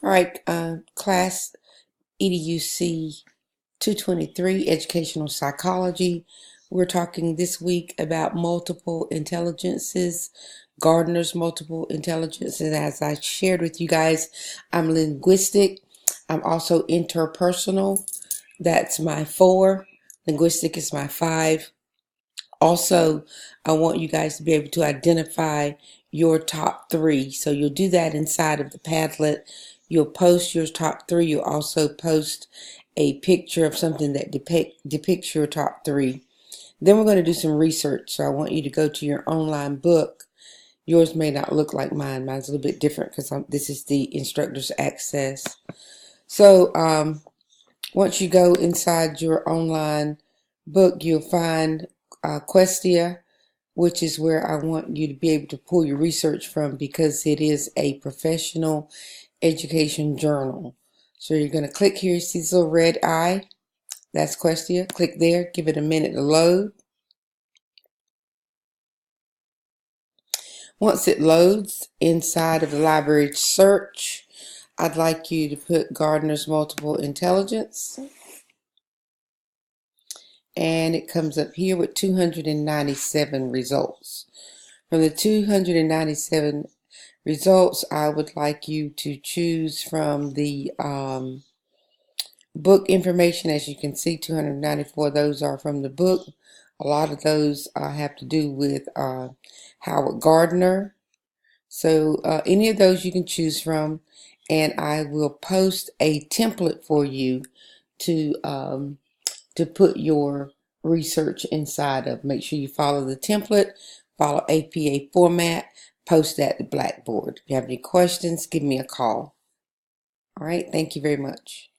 All right, class EDUC 223, Educational Psychology. We're talking this week about multiple intelligences, Gardner's multiple intelligences. As I shared with you guys, I'm linguistic. I'm also interpersonal. That's my 4. Linguistic is my 5. Also, I want you guys to be able to identify your top 3. So you'll do that inside of the Padlet. You'll post your top 3. You'll also post a picture of something that depicts your top 3. Then we're going to do some research. So I want you to go to your online book. Yours may not look like mine. Mine's a little bit different because this is the instructor's access. So once you go inside your online book, you'll find Questia, which is where I want you to be able to pull your research from because it is a professional education journal. So you're going to click here, you see this little red eye, that's Questia. Click there, give it a minute to load. Once it loads inside of the library search, I'd like you to put Gardner's multiple intelligence. And it comes up here with 297 results. From the 297 results, I would like you to choose from the book information. As you can see, 294 of those are from the book. A lot of those have to do with Howard Gardner. So any of those you can choose from, and I will post a template for you to put your research inside of. Make sure you follow the template, follow APA format, post that to Blackboard. If you have any questions, give me a call. All right, thank you very much.